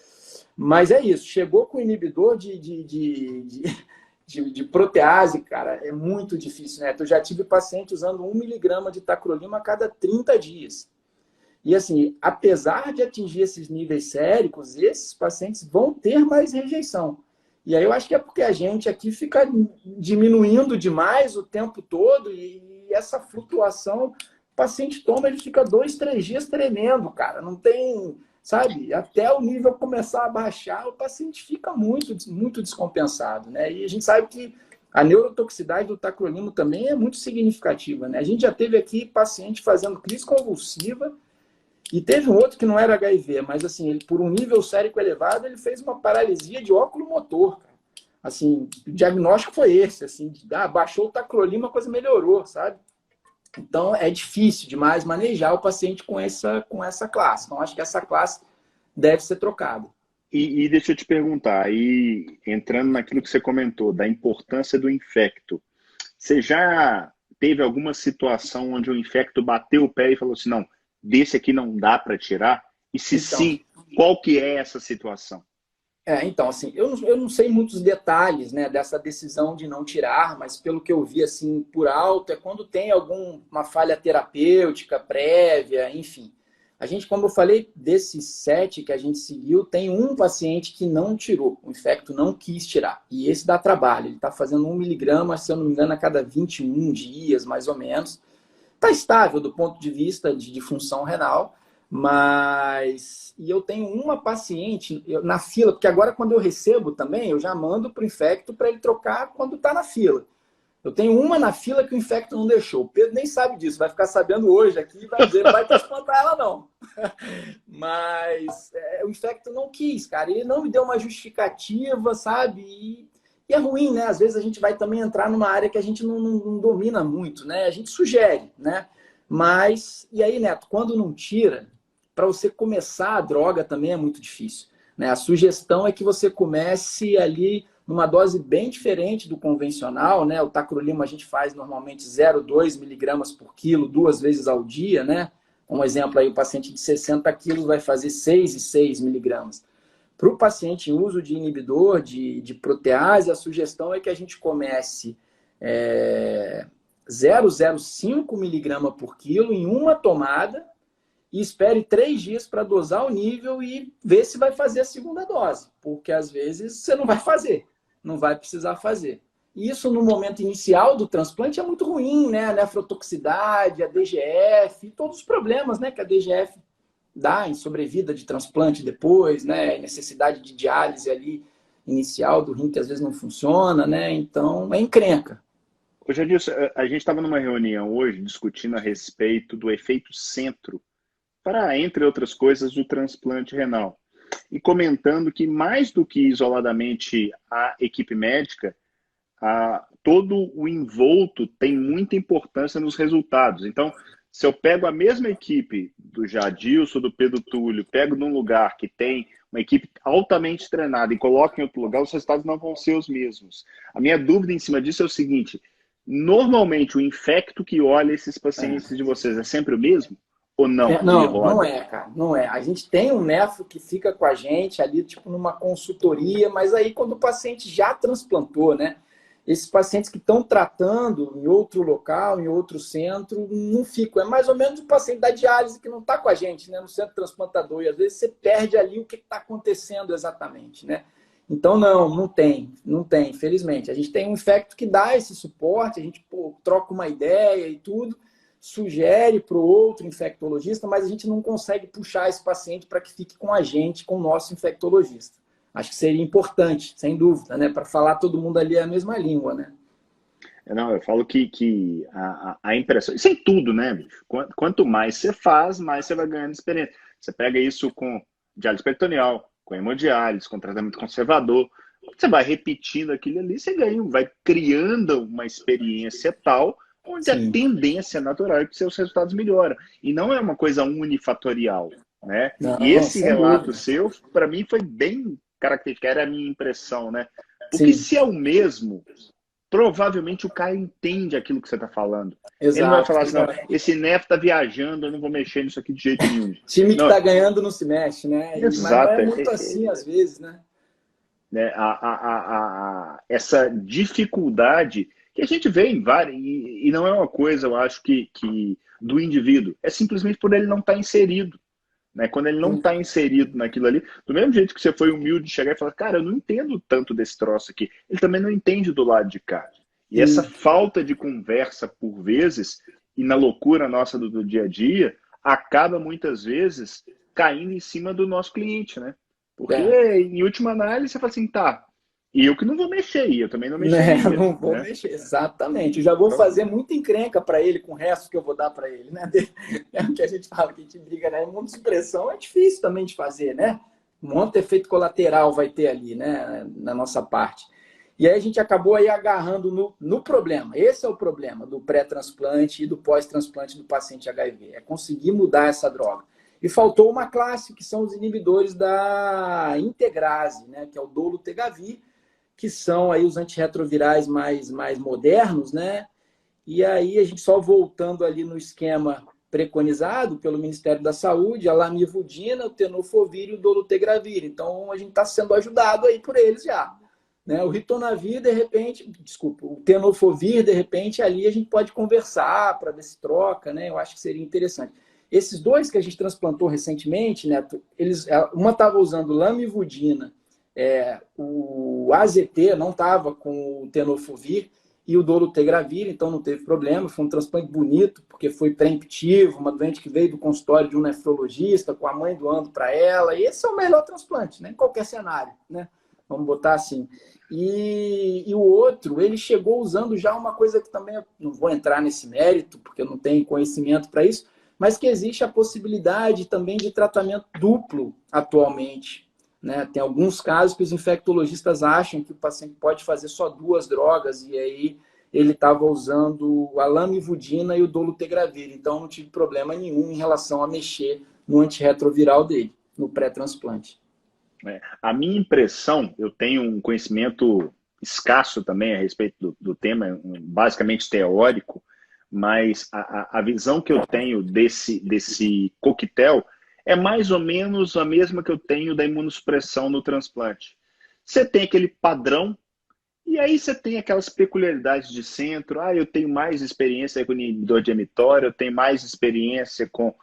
Mas é isso, chegou com inibidor de protease, cara, é muito difícil, né? Eu já tive paciente usando 1 miligrama de tacrolima a cada 30 dias. E assim, apesar de atingir esses níveis séricos, esses pacientes vão ter mais rejeição. E aí eu acho que é porque a gente aqui fica diminuindo demais o tempo todo e essa flutuação, o paciente toma, ele fica 2, 3 dias tremendo, cara. Não tem, sabe? Até o nível começar a baixar, o paciente fica muito, muito descompensado, né? E a gente sabe que a neurotoxicidade do tacrolimo também é muito significativa, né? A gente já teve aqui paciente fazendo crise convulsiva. E teve um outro que não era HIV, mas assim, ele, por um nível sérico elevado, ele fez uma paralisia de óculo motor, cara. Assim, o diagnóstico foi esse, assim, baixou o tacrolimus, a coisa melhorou, sabe? Então, é difícil demais manejar o paciente com essa classe. Então, acho que essa classe deve ser trocada. E deixa eu te perguntar, aí entrando naquilo que você comentou, da importância do infecto, você já teve alguma situação onde o infecto bateu o pé e falou assim, não, desse aqui não dá para tirar? E se Então, sim, qual que é essa situação? então, assim, eu não sei muitos detalhes, né, dessa decisão de não tirar, mas pelo que eu vi, assim, por alto, é quando tem alguma falha terapêutica prévia, enfim. A gente, como eu falei, desses 7 que a gente seguiu, tem um paciente que não tirou, o infecto não quis tirar. E esse dá trabalho, ele está fazendo 1 miligrama, se eu não me engano, a cada 21 dias, mais ou menos. Está estável do ponto de vista de função renal, mas... E eu tenho uma paciente na fila, porque agora quando eu recebo também, eu já mando para o infecto para ele trocar quando está na fila. Eu tenho uma na fila que o infecto não deixou. O Pedro nem sabe disso, vai ficar sabendo hoje aqui e vai dizer, não vai transplantar ela não. Mas o infecto não quis, cara. Ele não me deu uma justificativa, sabe? E é ruim, né? Às vezes a gente vai também entrar numa área que a gente não domina muito, né? A gente sugere, né? Mas, e aí, Neto, quando não tira, para você começar a droga também é muito difícil, né? A sugestão é que você comece ali numa dose bem diferente do convencional, né? O tacrolimus a gente faz normalmente 0,2 miligramas por quilo, 2 vezes ao dia, né? Um exemplo aí, o paciente de 60 quilos vai fazer 6,6 miligramas. Para o paciente em uso de inibidor de protease, a sugestão é que a gente comece 0,05 miligrama por quilo em uma tomada e espere 3 dias para dosar o nível e ver se vai fazer a segunda dose, porque às vezes você não vai fazer, não vai precisar fazer. Isso no momento inicial do transplante é muito ruim, né? A nefrotoxicidade, a DGF, todos os problemas, né, que a DGF dá em sobrevida de transplante depois, né? Necessidade de diálise ali inicial do rim que às vezes não funciona, né? Então é encrenca. Ô, Jadilson, a gente estava numa reunião hoje discutindo a respeito do efeito centro para, entre outras coisas, o transplante renal. E comentando que mais do que isoladamente a equipe médica, todo o envolto tem muita importância nos resultados. Então, se eu pego a mesma equipe do Jadilson, do Pedro Túlio, pego num lugar que tem uma equipe altamente treinada e coloco em outro lugar, os resultados não vão ser os mesmos. A minha dúvida em cima disso é o seguinte, normalmente o infecto que olha esses pacientes de vocês é sempre o mesmo? Ou não? Não é, cara, não é. A gente tem um nefro que fica com a gente ali, tipo, numa consultoria, mas aí quando o paciente já transplantou, né? Esses pacientes que estão tratando em outro local, em outro centro, não ficam. É mais ou menos o paciente da diálise que não está com a gente, né, no centro transplantador. E às vezes você perde ali o que está acontecendo exatamente, né? Então, não tem, infelizmente. A gente tem um infecto que dá esse suporte, a gente troca uma ideia e tudo, sugere para o outro infectologista, mas a gente não consegue puxar esse paciente para que fique com a gente, com o nosso infectologista. Acho que seria importante, sem dúvida, né? Para falar todo mundo ali a mesma língua, né? Não, eu falo que a impressão... Isso é em tudo, né, bicho? Quanto mais você faz, mais você vai ganhando experiência. Você pega isso com diálise peritoneal, com hemodiálise, com tratamento conservador. Você vai repetindo aquilo ali, você ganha, vai criando uma experiência tal onde a Sim. tendência natural é que seus resultados melhoram. E não é uma coisa unifatorial, né? Não, E esse sem relato dúvida. seu, para mim, foi bem característico, era a minha impressão, né? Porque Sim, se é o mesmo, provavelmente o cara entende aquilo que você está falando. Ele não vai exato. falar assim, não, esse Neto está viajando, eu não vou mexer nisso aqui de jeito nenhum. Time que Não, está ganhando não se mexe, né? Mas não exato. é muito assim, às vezes, né? Né, essa dificuldade que a gente vê em várias, e não é uma coisa, eu acho, que do indivíduo, é simplesmente por ele não estar inserido. Né? Quando ele não Sim. está inserido naquilo ali, do mesmo jeito que você foi humilde de chegar e falar, cara, eu não entendo tanto desse troço aqui, ele também não entende do lado de cá. E essa Sim. falta de conversa, por vezes, e na loucura nossa do dia a dia, acaba muitas vezes caindo em cima do nosso cliente, né? Porque, É. em última análise, você fala assim, tá, e eu que não vou mexer, e eu também não Né? mexeria, Não vou né? mexer, exatamente. Eu já vou Então, fazer muita encrenca para ele com o resto que eu vou dar para ele, né? É o que a gente fala, que a gente briga, né? Muita expressão é difícil também de fazer, né? Um monte de efeito colateral vai ter ali, né? Na nossa parte. E aí a gente acabou aí agarrando no problema. Esse é o problema do pré-transplante e do pós-transplante do paciente HIV. É conseguir mudar essa droga. E faltou uma classe, que são os inibidores da integrase, né? Que é o dolutegravir, que são aí os antirretrovirais mais modernos, né? E aí a gente só voltando ali no esquema preconizado pelo Ministério da Saúde, a lamivudina, o tenofovir e o dolutegravir. Então a gente está sendo ajudado aí por eles já. Né? O ritonavir, de repente, desculpa, o tenofovir, de repente, ali a gente pode conversar para ver se troca, né? Eu acho que seria interessante. Esses dois que a gente transplantou recentemente, Neto, uma estava usando lamivudina, o AZT não estava com o tenofovir e o dolutegravir, então não teve problema. Foi um transplante bonito, porque foi preemptivo, uma doente que veio do consultório de um nefrologista, com a mãe doando para ela. E esse é o melhor transplante, né? Em qualquer cenário, né? Vamos botar assim. E o outro, ele chegou usando já uma coisa que também eu não vou entrar nesse mérito, porque eu não tenho conhecimento para isso, mas que existe a possibilidade também de tratamento duplo atualmente. Né? Tem alguns casos que os infectologistas acham que o paciente pode fazer só 2 drogas, e aí ele estava usando a lamivudina e o dolutegravir. Então, não tive problema nenhum em relação a mexer no antirretroviral dele, no pré-transplante. A minha impressão, eu tenho um conhecimento escasso também a respeito do tema, basicamente teórico, mas a visão que eu tenho desse coquetel é mais ou menos a mesma que eu tenho da imunossupressão no transplante. Você tem aquele padrão, e aí você tem aquelas peculiaridades de centro. Eu tenho mais experiência com inibidor de emitório, eu tenho mais experiência com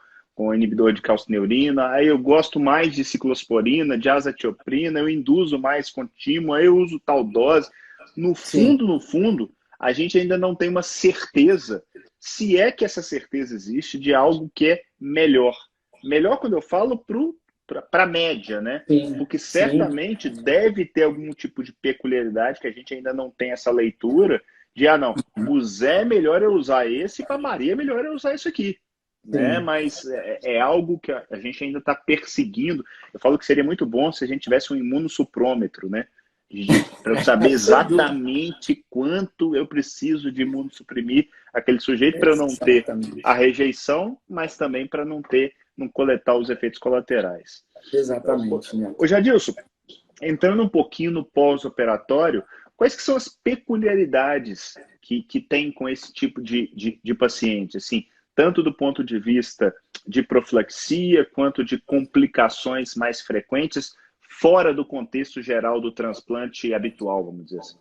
inibidor de calcineurina, aí eu gosto mais de ciclosporina, de azatioprina, eu induzo mais contínuo, aí eu uso tal dose. No fundo, a gente ainda não tem uma certeza, se é que essa certeza existe, de algo que é melhor. Melhor quando eu falo para a média, né? Sim, porque certamente deve ter algum tipo de peculiaridade que a gente ainda não tem essa leitura de, não, o Zé é melhor eu usar esse, para a Maria é melhor eu usar isso aqui. Né? Mas é algo que a gente ainda está perseguindo. Eu falo que seria muito bom se a gente tivesse um imunossuprômetro, né? Para eu saber exatamente quanto eu preciso de imunossuprimir aquele sujeito, para eu não ter a rejeição, mas também para não coletar os efeitos colaterais. Exatamente. Né? Ô Jadilson, entrando um pouquinho no pós-operatório, quais que são as peculiaridades que tem com esse tipo de paciente? Assim, tanto do ponto de vista de profilaxia, quanto de complicações mais frequentes, fora do contexto geral do transplante habitual, vamos dizer assim.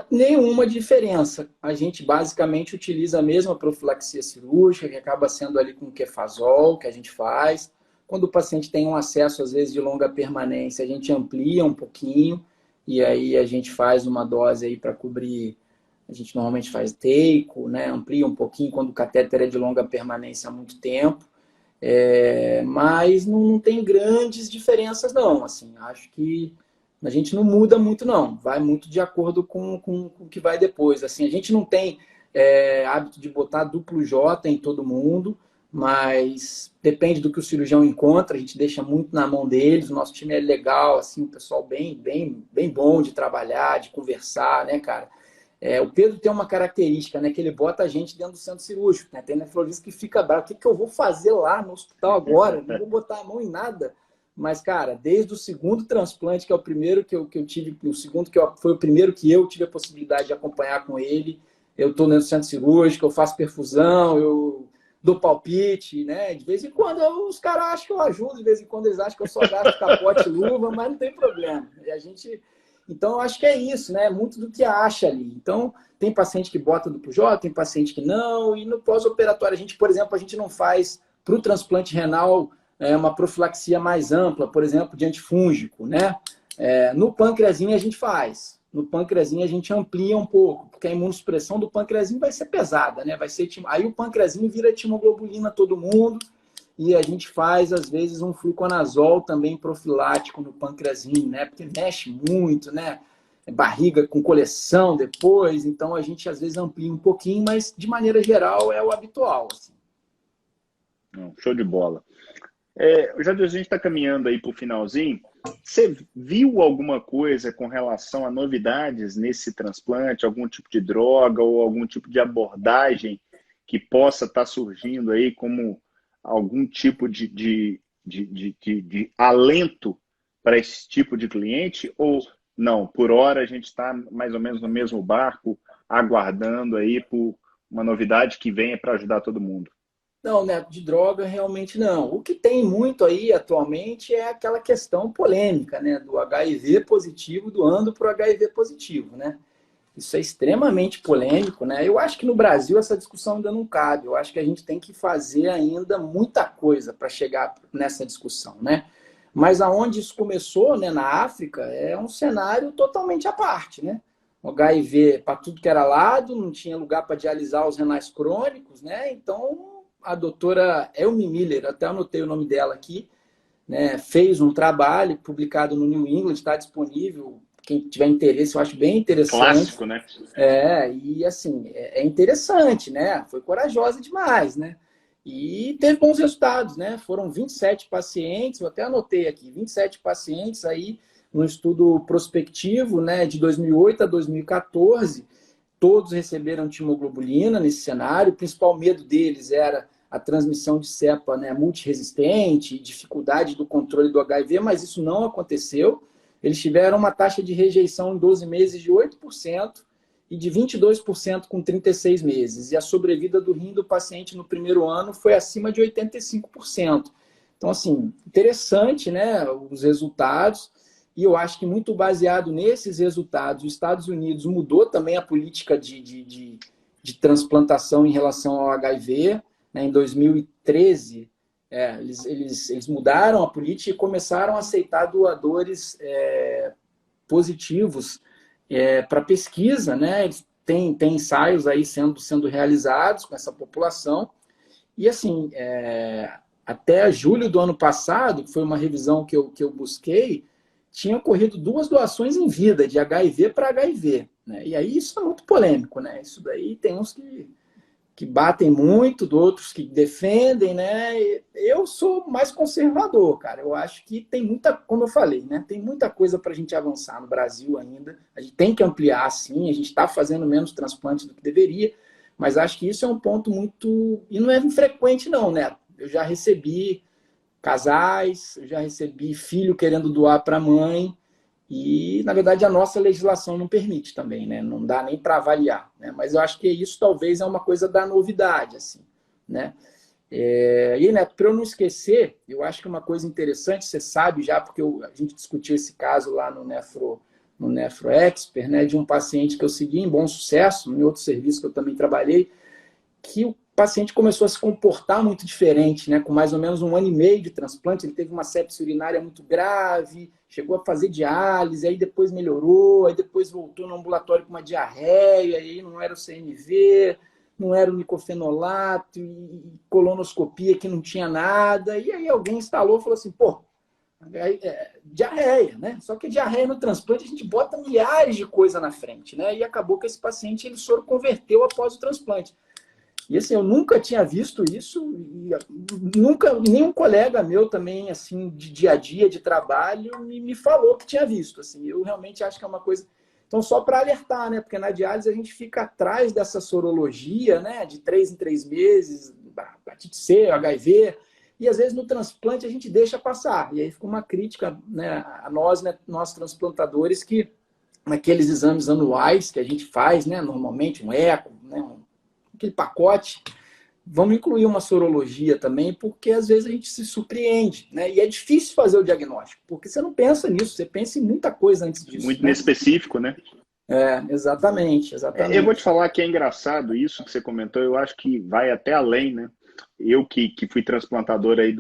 Nenhuma diferença. A gente basicamente utiliza a mesma profilaxia cirúrgica, que acaba sendo ali com o Kefazol, que a gente faz. Quando o paciente tem um acesso, às vezes, de longa permanência, a gente amplia um pouquinho, e aí a gente faz uma dose aí para cobrir. A gente normalmente faz teico, né? Amplia um pouquinho quando o catéter é de longa permanência há muito tempo. Mas não tem grandes diferenças, não. Assim, acho que a gente não muda muito, não. Vai muito de acordo com o que vai depois. Assim, a gente não tem hábito de botar duplo J em todo mundo, mas depende do que o cirurgião encontra. A gente deixa muito na mão deles. O nosso time é legal, assim, um pessoal bem bom de trabalhar, de conversar, né, cara? O Pedro tem uma característica, né, que ele bota a gente dentro do centro cirúrgico, né? Tem nefrologista que fica bravo. O que eu vou fazer lá no hospital agora? Não vou botar a mão em nada. Mas, cara, desde o segundo transplante, que é o primeiro que eu tive, o segundo foi o primeiro que eu tive a possibilidade de acompanhar com ele, eu estou dentro do centro cirúrgico, eu faço perfusão, eu dou palpite, né? De vez em quando os caras acham que eu ajudo, de vez em quando eles acham que eu só gasto capote e luva, mas não tem problema. E a gente... Então, eu acho que é isso, né? Muito do que acha ali. Então, tem paciente que bota duplo J, tem paciente que não. E no pós-operatório, a gente, por exemplo, a gente não faz para o transplante renal uma profilaxia mais ampla, por exemplo, de antifúngico, né? No pâncreazinho a gente faz. No pâncreazinho a gente amplia um pouco, porque a imunossupressão do pâncreazinho vai ser pesada, né? Aí o pâncreazinho vira timoglobulina todo mundo. E a gente faz, às vezes, um fluconazol também profilático no pâncreazinho, né? Porque mexe muito, né? Barriga com coleção depois. Então, a gente, às vezes, amplia um pouquinho, mas, de maneira geral, é o habitual. Assim. Show de bola. Já que a gente está caminhando aí para o finalzinho, você viu alguma coisa com relação a novidades nesse transplante, algum tipo de droga ou algum tipo de abordagem que possa estar surgindo aí como algum tipo de alento para esse tipo de cliente? Ou não, por hora a gente está mais ou menos no mesmo barco, aguardando aí por uma novidade que venha para ajudar todo mundo? Não, Neto, de droga realmente não. O que tem muito aí atualmente é aquela questão polêmica, né, do HIV positivo, doando para o HIV positivo, né? Isso é extremamente polêmico, né? Eu acho que no Brasil essa discussão ainda não cabe. Eu acho que a gente tem que fazer ainda muita coisa para chegar nessa discussão, né? Mas aonde isso começou, né, na África, é um cenário totalmente à parte, né? O HIV para tudo que era lado, não tinha lugar para dialisar os renais crônicos, né? Então a doutora Elmi Miller, até anotei o nome dela aqui, né, fez um trabalho publicado no New England, está disponível. Quem tiver interesse, eu acho bem interessante. Clássico, né? E assim, é interessante, né? Foi corajosa demais, né? E teve bons resultados, né? Foram 27 pacientes, eu até anotei aqui, 27 pacientes aí no estudo prospectivo, né, de 2008 a 2014, todos receberam timoglobulina nesse cenário. O principal medo deles era a transmissão de cepa, né, multiresistente, dificuldade do controle do HIV, mas isso não aconteceu. Eles tiveram uma taxa de rejeição em 12 meses de 8% e de 22% com 36 meses. E a sobrevida do rim do paciente no primeiro ano foi acima de 85%. Então, assim, interessante, né, os resultados. E eu acho que muito baseado nesses resultados, os Estados Unidos mudou também a política de transplantação em relação ao HIV. Né? Em 2013, eles mudaram a política e começaram a aceitar doadores positivos para pesquisa. Né? Eles têm ensaios aí sendo realizados com essa população. E assim, até julho do ano passado, que foi uma revisão que eu busquei, tinha ocorrido 2 doações em vida, de HIV para HIV. Né? E aí isso é muito polêmico, né? Isso daí tem uns que batem muito, outros que defendem, né? Eu sou mais conservador, cara. Eu acho que tem muita, como eu falei, né? Tem muita coisa para a gente avançar no Brasil ainda. A gente tem que ampliar, sim. A gente está fazendo menos transplantes do que deveria, mas acho que isso é um ponto muito... E não é infrequente, não, né? Eu já recebi casais, eu já recebi filho querendo doar para a mãe, e, na verdade, a nossa legislação não permite também, né? Não dá nem para avaliar, né? Mas eu acho que isso talvez é uma coisa da novidade, assim, né? E, Neto, para eu não esquecer, eu acho que uma coisa interessante, você sabe já, porque a gente discutiu esse caso lá no Nefro Expert, né? De um paciente que eu segui em bom sucesso, em outro serviço que eu também trabalhei, que o paciente começou a se comportar muito diferente, né? Com mais ou menos 1 ano e meio de transplante, ele teve uma sepse urinária muito grave, chegou a fazer diálise, aí depois melhorou, aí depois voltou no ambulatório com uma diarreia, aí não era o CNV, não era o micofenolato, e colonoscopia que não tinha nada, e aí alguém instalou e falou assim, pô, diarreia, né? Só que diarreia no transplante a gente bota milhares de coisas na frente, né? E acabou que esse paciente ele soro converteu após o transplante. E assim, eu nunca tinha visto isso, e nunca, nenhum colega meu também, assim, de dia a dia, de trabalho, me falou que tinha visto. Assim, eu realmente acho que é uma coisa... Então, só para alertar, né? Porque na diálise a gente fica atrás dessa sorologia, né? De 3 em 3 meses, hepatite C, HIV, e às vezes no transplante a gente deixa passar. E aí fica uma crítica, né, a nós, né, nós transplantadores, que naqueles exames anuais que a gente faz, né? Normalmente um eco, né? Aquele pacote, vamos incluir uma sorologia também, porque às vezes a gente se surpreende, né? E é difícil fazer o diagnóstico, porque você não pensa nisso, você pensa em muita coisa antes disso. Muito né? específico, né? Exatamente. Eu vou te falar que é engraçado isso que você comentou, eu acho que vai até além, né? Eu que fui transplantador aí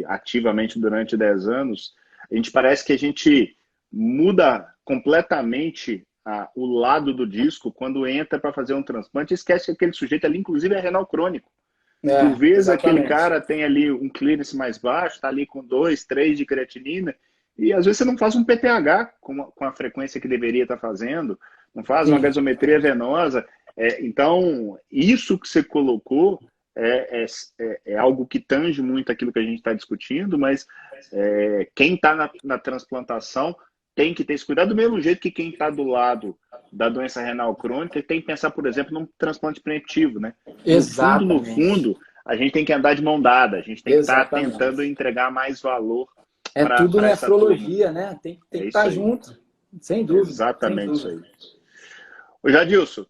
ativamente durante 10 anos, a gente parece que a gente muda completamente o lado do disco quando entra para fazer um transplante, esquece que aquele sujeito ali, inclusive, é renal crônico. Por vezes, aquele cara tem ali um clearance mais baixo, está ali com 2, 3 de creatinina, e às vezes você não faz um PTH com a frequência que deveria estar fazendo, não faz uma gasometria venosa. Então, isso que você colocou é algo que tange muito aquilo que a gente está discutindo, mas quem está na transplantação tem que ter esse cuidado, do mesmo jeito que quem está do lado da doença renal crônica tem que pensar, por exemplo, num transplante preventivo, né? No Exatamente. fundo, a gente tem que andar de mão dada, a gente tem que estar tentando Exatamente. entregar mais valor É tudo para essa turma. nefrologia, né? Tem É que isso estar aí. junto. Sem dúvida, sem Exatamente isso dúvida. aí. Ô, Jadilson,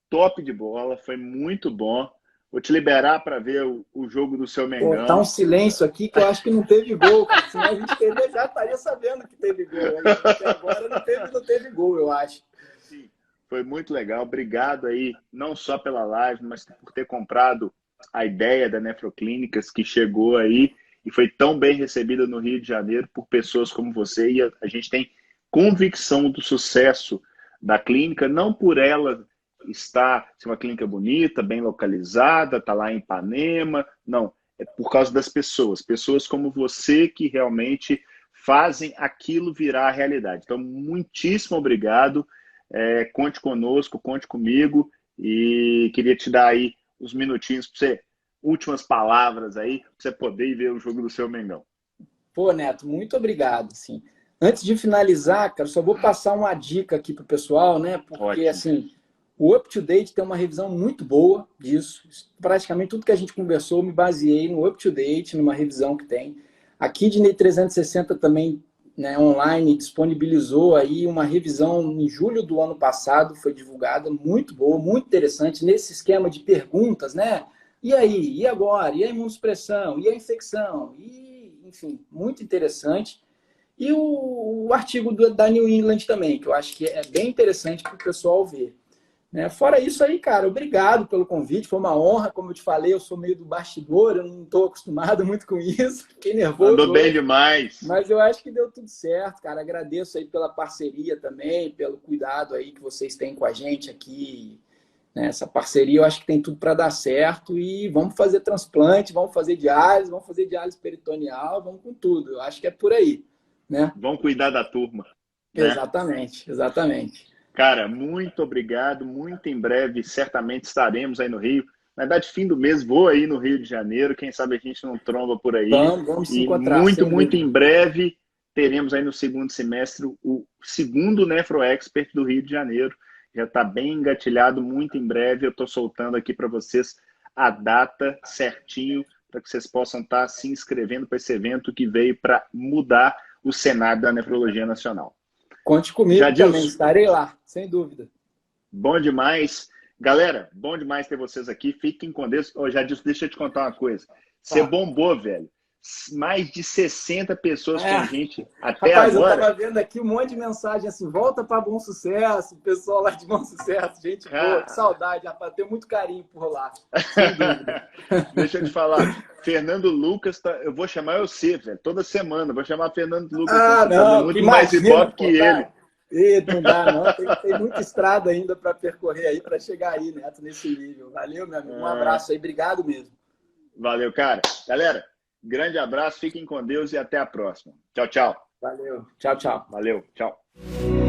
top de bola, foi muito bom. Vou te liberar para ver o jogo do seu Pô, tá um Mengão. silêncio aqui que eu acho que não teve gol, cara. Senão a gente já estaria sabendo que teve gol. Aí, até agora não teve gol, eu acho. Sim, foi muito legal. Obrigado aí, não só pela live, mas por ter comprado a ideia da Nefroclínicas, que chegou aí e foi tão bem recebida no Rio de Janeiro por pessoas como você. E a gente tem convicção do sucesso da clínica, não por ela estar ser uma clínica bonita, bem localizada, tá lá em Ipanema, não. É por causa das pessoas, pessoas como você que realmente fazem aquilo virar a realidade. Então, muitíssimo obrigado. Conte conosco, conte comigo e queria te dar aí uns minutinhos para você, últimas palavras aí, para você poder ir ver o jogo do seu Mengão. Pô, Neto, muito obrigado. Assim. Antes de finalizar, cara, só vou passar uma dica aqui pro pessoal, né? Porque, Ótimo. assim, o Up to Date tem uma revisão muito boa disso. Praticamente tudo que a gente conversou, me baseei no Up to Date, numa revisão que tem. A Kidney 360 também, né, online, disponibilizou aí uma revisão em julho do ano passado, foi divulgada, muito boa, muito interessante, nesse esquema de perguntas, né? E aí? E agora? E a imunossupressão? E a infecção? Enfim, muito interessante. E o artigo da New England também, que eu acho que é bem interessante para o pessoal ver. Né? Fora isso aí, cara, obrigado pelo convite, foi uma honra, como eu te falei, eu sou meio do bastidor, eu não estou acostumado muito com isso, fiquei nervoso Mandou bem hoje, demais. mas eu acho que deu tudo certo, cara, agradeço aí pela parceria também, pelo cuidado aí que vocês têm com a gente aqui, né? Essa parceria eu acho que tem tudo para dar certo e vamos fazer transplante, vamos fazer diálise peritoneal, vamos com tudo, eu acho que é por aí, né? Vão cuidar da turma, né? Exatamente, exatamente. Cara, muito obrigado. Muito em breve, certamente estaremos aí no Rio. Na verdade, fim do mês, vou aí no Rio de Janeiro. Quem sabe a gente não tromba por aí. Vamos se E encontrar, muito, sem muito dúvida. em breve teremos aí no segundo semestre o segundo Nefro Expert do Rio de Janeiro. Já está bem engatilhado, muito em breve. Eu estou soltando aqui para vocês a data certinho para que vocês possam estar se inscrevendo para esse evento que veio para mudar o cenário da nefrologia nacional. Conte comigo também, Jadilson, estarei lá, sem dúvida. bom demais. Galera, bom demais ter vocês aqui. Fiquem com Deus. Oh, Jadilson, deixa eu te contar uma coisa. Você Tá. bombou, velho. Mais de 60 pessoas com a É, gente até rapaz, eu agora. estava vendo aqui um monte de mensagem assim, volta para Bom Sucesso, o pessoal lá de Bom Sucesso, gente boa, que Cara, saudade, rapaz, tenho muito carinho por lá, sem dúvida. deixa eu te falar. Fernando Lucas, eu vou chamar você, velho, toda semana. Vou chamar Fernando Lucas, então Ah, você está dando não, que muito mais imagina, ibope que pô, ele. tá. E não dá, não. Tem muita estrada ainda para percorrer aí, para chegar aí, Neto, nesse nível. Valeu, meu amigo. Um abraço aí, obrigado mesmo. Valeu, cara. Galera, grande abraço, fiquem com Deus e até a próxima. Tchau, tchau. Valeu. Tchau, tchau. Valeu, tchau.